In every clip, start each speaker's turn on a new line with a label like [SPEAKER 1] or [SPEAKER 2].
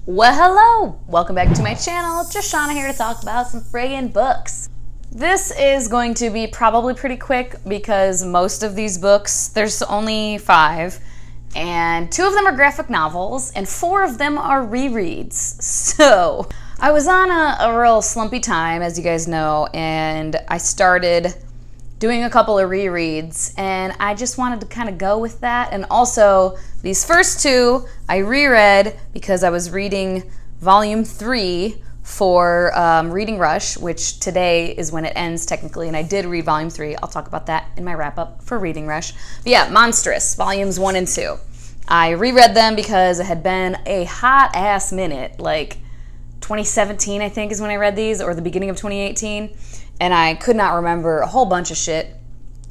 [SPEAKER 1] Well, hello! Welcome back to my channel. Just Shauna here to talk about some friggin' books. This is going to be probably pretty quick because most of these books, there's only 5, and 2 of them are graphic novels, and 4 of them are rereads. So, I was on a real slumpy time, as you guys know, and I started doing a couple of rereads, and I just wanted to kind of go with that. And also, these first 2 I reread because I was reading volume 3 for Reading Rush, which today is when it ends technically, and I did read volume 3. I'll talk about that in my wrap-up for Reading Rush. But yeah, Monstress, volumes 1 and 2. I reread them because it had been a hot-ass minute, like 2017 I think is when I read these, or the beginning of 2018. And I could not remember a whole bunch of shit.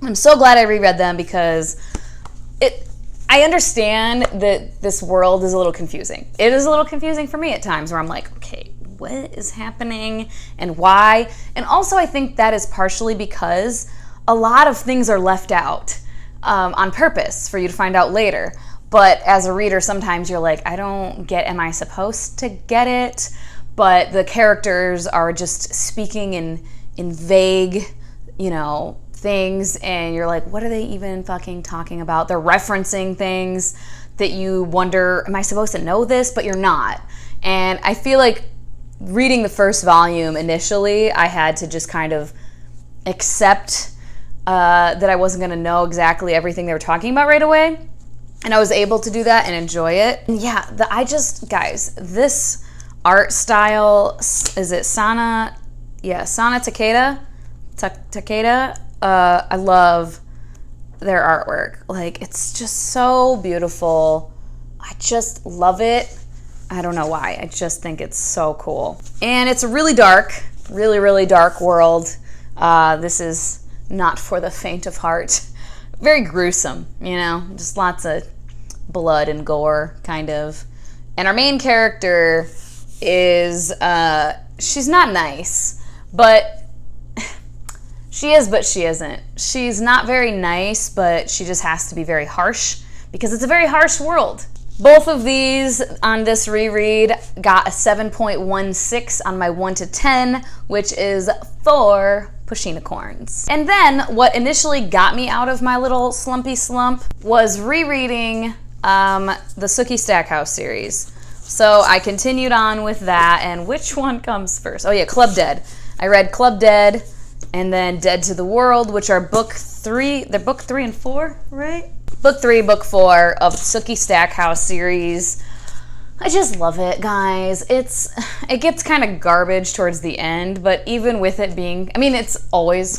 [SPEAKER 1] I'm so glad I reread them because I understand that this world is a little confusing. It is a little confusing for me at times where I'm like, okay, what is happening and why? And also I think that is partially because a lot of things are left out on purpose for you to find out later. But as a reader, sometimes you're like, I don't get, am I supposed to get it? But the characters are just speaking in vague, things, and you're like, what are they even fucking talking about? They're referencing things that you wonder, am I supposed to know this? But you're not. And I feel like reading the first volume initially, I had to just kind of accept that I wasn't going to know exactly everything they were talking about right away. And I was able to do that and enjoy it. And yeah, guys, this art style, is it Sana Takeda? I love their artwork. Like, it's just so beautiful. I just love it. I don't know why. I just think it's so cool. And it's a really dark, really dark world. This is not for the faint of heart. Very gruesome, just lots of blood and gore, kind of. And our main character is, she's not nice, but she is, but she isn't. She's not very nice, but she just has to be very harsh because it's a very harsh world. Both of these on this reread got a 7.16 on my 1 to 10, which is 4 pushinicorns. And then what initially got me out of my little slumpy slump was rereading the Sookie Stackhouse series. So I continued on with that, and which one comes first? Oh yeah, Club Dead. I read Club Dead, and then Dead to the World, which are book 3. They're book 3 and 4, right? Book 3, book 4 of Sookie Stackhouse series. I just love it, guys. It gets kind of garbage towards the end, but even with it being, it's always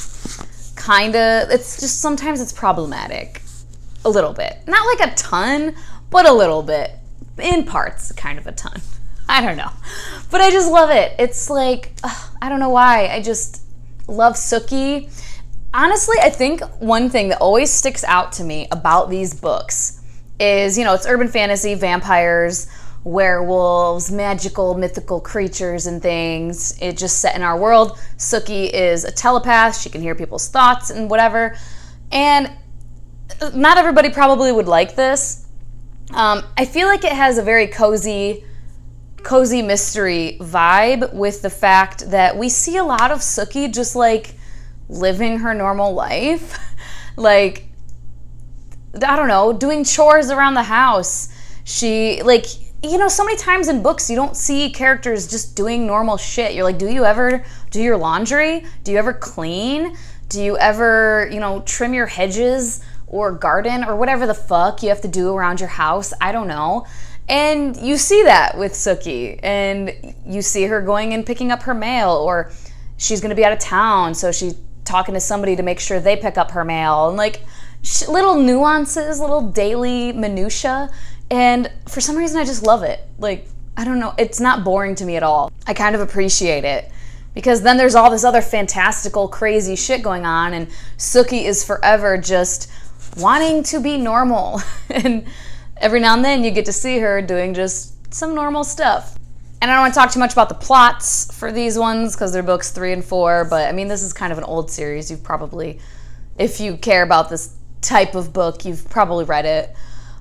[SPEAKER 1] it's just sometimes it's problematic. A little bit. Not like a ton, but a little bit. In parts, kind of a ton. I don't know. But I just love it. It's like, I don't know why. I just love Sookie. Honestly, I think one thing that always sticks out to me about these books is, it's urban fantasy, vampires, werewolves, magical, mythical creatures and things. It's just set in our world. Sookie is a telepath. She can hear people's thoughts and whatever. And not everybody probably would like this. I feel like it has a very cozy mystery vibe with the fact that we see a lot of Sookie just like living her normal life. Like, I don't know, doing chores around the house. She, so many times in books you don't see characters just doing normal shit. You're like, do you ever do your laundry? Do you ever clean? Do you ever, trim your hedges or garden or whatever the fuck you have to do around your house? I don't know. And you see that with Sookie, and you see her going and picking up her mail, or she's going to be out of town, so she's talking to somebody to make sure they pick up her mail, and little nuances, little daily minutia. And for some reason I just love it. I don't know, it's not boring to me at all. I kind of appreciate it because then there's all this other fantastical crazy shit going on, and Sookie is forever just wanting to be normal. And every now and then you get to see her doing just some normal stuff. And I don't want to talk too much about the plots for these ones because they're books 3 and 4, but this is kind of an old series. You've probably, if you care about this type of book, you've probably read it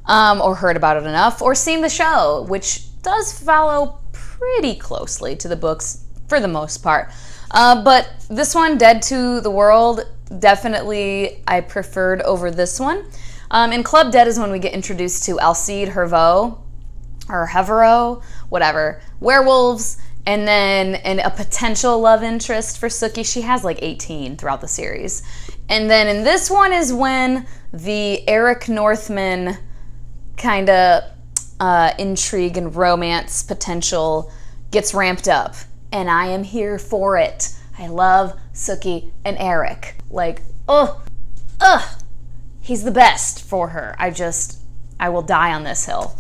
[SPEAKER 1] or heard about it enough, or seen the show, which does follow pretty closely to the books for the most part. But this one, Dead to the World, definitely I preferred over this one. In Club Dead is when we get introduced to Alcide Herveau, or Hevereau, whatever, werewolves, and then a potential love interest for Sookie. She has like 18 throughout the series. And then in this one is when the Eric Northman kind of intrigue and romance potential gets ramped up. And I am here for it. I love Sookie and Eric. Like, he's the best for her. I will die on this hill.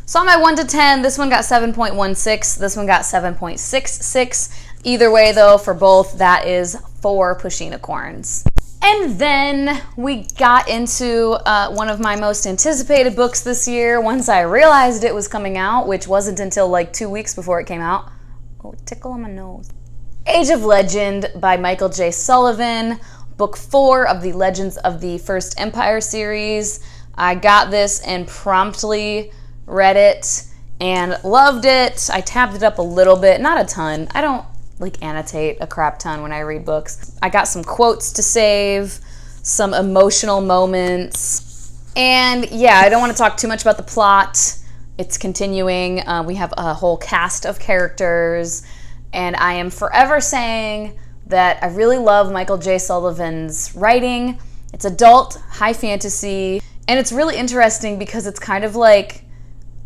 [SPEAKER 1] So on my 1 to 10, this one got 7.16, this one got 7.66. Either way, though, for both, that is 4 Pushinicorns. And then we got into one of my most anticipated books this year once I realized it was coming out, which wasn't until like 2 weeks before it came out. Oh, tickle on my nose. Age of Legend by Michael J. Sullivan, book 4 of the Legends of the First Empire series. I got this and promptly read it and loved it. I tabbed it up a little bit, not a ton. I don't like annotate a crap ton when I read books. I got some quotes to save, some emotional moments, and yeah, I don't want to talk too much about the plot. It's continuing. We have a whole cast of characters, and I am forever saying that I really love Michael J. Sullivan's writing. It's adult, high fantasy, and it's really interesting because it's kind of like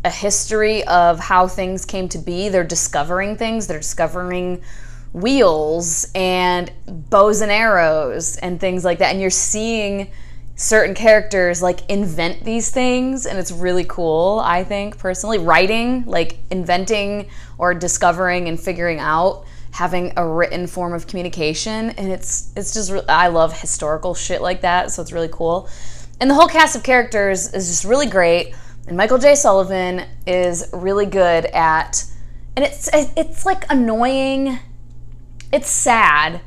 [SPEAKER 1] a history of how things came to be. They're discovering things. They're discovering wheels and bows and arrows and things like that. And you're seeing certain characters like invent these things, and it's really cool, I think, personally. Writing, like inventing or discovering and figuring out, having a written form of communication, and it's just I love historical shit like that, so it's really cool. And the whole cast of characters is just really great. And Michael J. Sullivan is really good at, and it's like annoying. It's sad,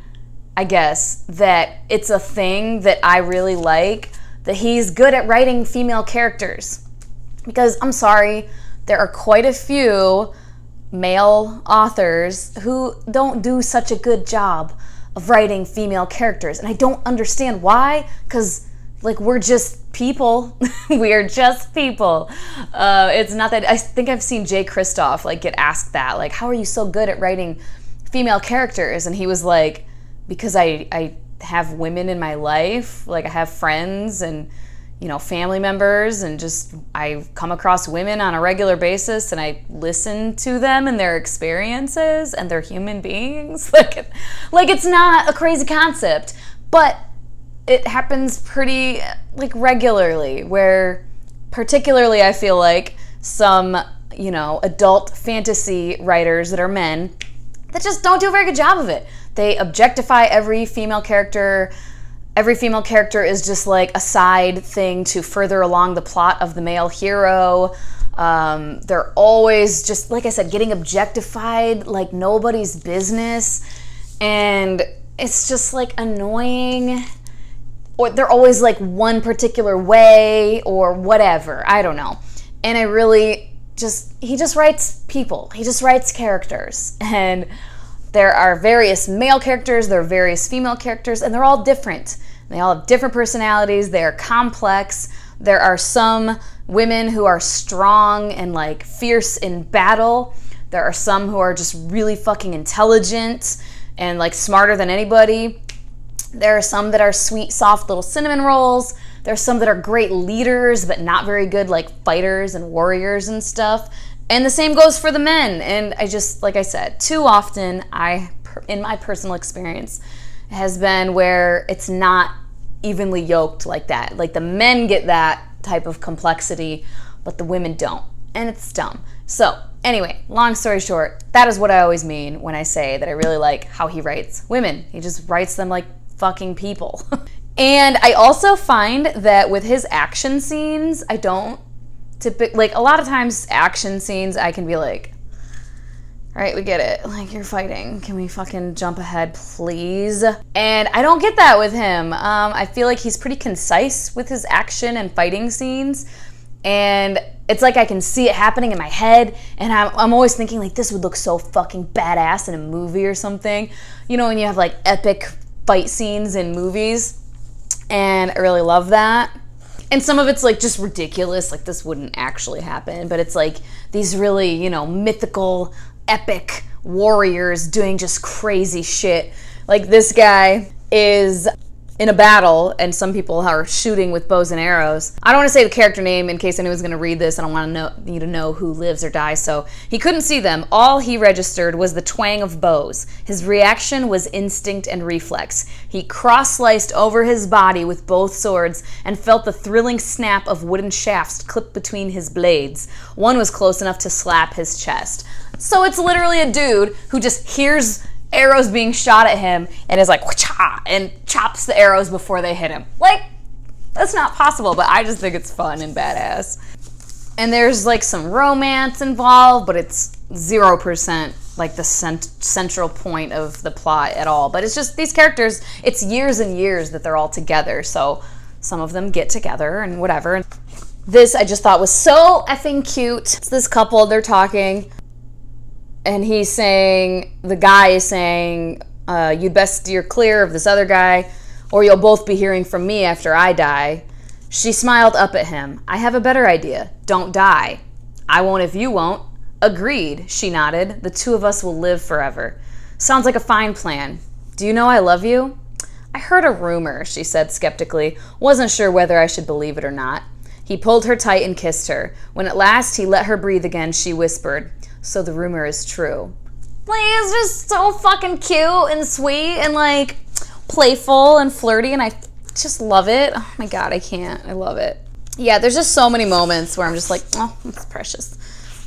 [SPEAKER 1] I guess, that it's a thing that I really like, that he's good at writing female characters. Because, I'm sorry, there are quite a few male authors who don't do such a good job of writing female characters. And I don't understand why, because like, we're just people. We're just people. It's not that, I think I've seen Jay Kristoff like get asked that, like, how are you so good at writing female characters? And he was like, because I have women in my life, like I have friends and, you know, family members, and just I come across women on a regular basis, and I listen to them and their experiences, and they're human beings. Like it's not a crazy concept, but it happens pretty like regularly, where particularly I feel like some, you know, adult fantasy writers that are men that just don't do a very good job of it. They objectify every female character. Every female character is just like a side thing to further along the plot of the male hero. They're always just, like I said, getting objectified like nobody's business. And it's just like annoying. Or they're always like one particular way or whatever. I don't know. And I really he just writes people. He just writes characters. And there are various male characters, there are various female characters, and they're all different. They all have different personalities. They're complex. There are some women who are strong and like fierce in battle. There are some who are just really fucking intelligent and like smarter than anybody. There are some that are sweet, soft little cinnamon rolls. There are some that are great leaders, but not very good like fighters and warriors and stuff. And the same goes for the men. And I just, like I said, too often, in my personal experience, has been where it's not evenly yoked like that. Like the men get that type of complexity, but the women don't. And it's dumb. So anyway, long story short, that is what I always mean when I say that I really like how he writes women. He just writes them like fucking people. And I also find that with his action scenes, I don't like, a lot of times action scenes, I can be like, all right, we get it. Like, you're fighting. Can we fucking jump ahead, please? And I don't get that with him. I feel like he's pretty concise with his action and fighting scenes. And it's like I can see it happening in my head, and I'm always thinking like this would look so fucking badass in a movie or something. You know, when you have like epic fight scenes in movies, and I really love that. And some of it's like just ridiculous, like this wouldn't actually happen, but it's like these really, you know, mythical, epic warriors doing just crazy shit. Like this guy is in a battle and some people are shooting with bows and arrows. I don't want to say the character name in case anyone's going to read this. I don't want you to know who lives or dies. So he couldn't see them. All he registered was the twang of bows. His reaction was instinct and reflex. He cross-sliced over his body with both swords and felt the thrilling snap of wooden shafts clipped between his blades. One was close enough to slap his chest. So it's literally a dude who just hears arrows being shot at him and is like wha-cha, and chops the arrows before they hit him. Like, that's not possible, but I just think it's fun and badass. And there's like some romance involved, but it's 0% like the central point of the plot at all. But it's just these characters, it's years and years that they're all together, so some of them get together and whatever. This I just thought was so effing cute. It's this couple, they're talking, and the guy is saying, you'd best steer clear of this other guy, or you'll both be hearing from me after I die. She smiled up at him. I have a better idea. Don't die. I won't if you won't. Agreed, she nodded. The two of us will live forever. Sounds like a fine plan. Do you know I love you? I heard a rumor, she said skeptically. Wasn't sure whether I should believe it or not. He pulled her tight and kissed her. When at last he let her breathe again, she whispered, so the rumor is true. Like, it's just so fucking cute and sweet and like playful and flirty, and I just love it. Oh my god, I can't. I love it. Yeah, there's just so many moments where I'm just like, oh, it's precious.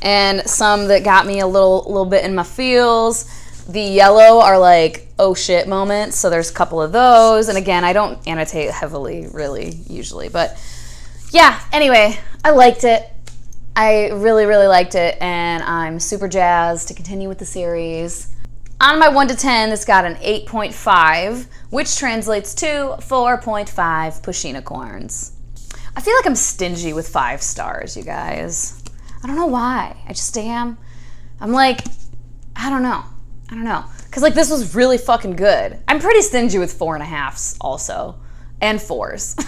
[SPEAKER 1] And some that got me a little bit in my feels. The yellow are like, oh shit moments, so there's a couple of those. And again, I don't annotate heavily, really, usually. But yeah, anyway, I liked it. I really, really liked it, and I'm super jazzed to continue with the series. On my 1 to 10, this got an 8.5, which translates to 4.5 Pushinicorns. I feel like I'm stingy with 5 stars, you guys. I don't know why. I just am. I'm like, I don't know. Because like this was really fucking good. I'm pretty stingy with 4.5s also, and 4s.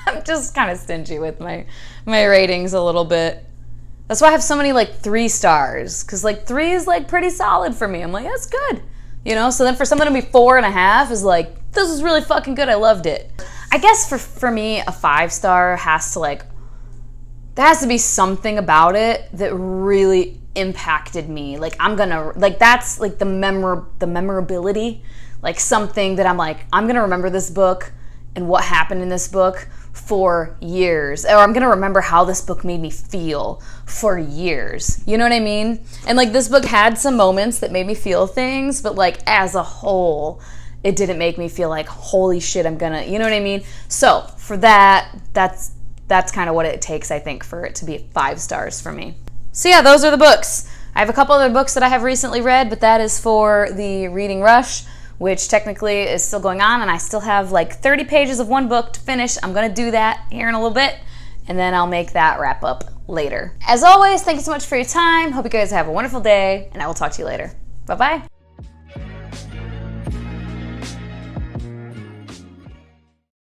[SPEAKER 1] I'm just kind of stingy with my ratings a little bit. That's why I have so many like 3 stars, because like 3 is like pretty solid for me. I'm like, that's good, you know? So then for something to be 4.5 is like, this is really fucking good. I loved it. I guess for me, a 5-star has to like, there has to be something about it that really impacted me. Like that's like the memorability, like something that I'm like, I'm gonna remember this book and what happened in this book for years, or I'm gonna remember how this book made me feel for years. You know what I mean? And like this book had some moments that made me feel things, but like as a whole, it didn't make me feel like, holy shit, I'm gonna, you know what I mean? So for that's kind of what it takes, I think, for it to be 5 stars for me. So yeah, those are the books. I have a couple other books that I have recently read, but that is for the reading rush, which technically is still going on, and I still have like 30 pages of one book to finish. I'm gonna do that here in a little bit, and then I'll make that wrap up later. As always, thank you so much for your time. Hope you guys have a wonderful day, and I will talk to you later. Bye-bye.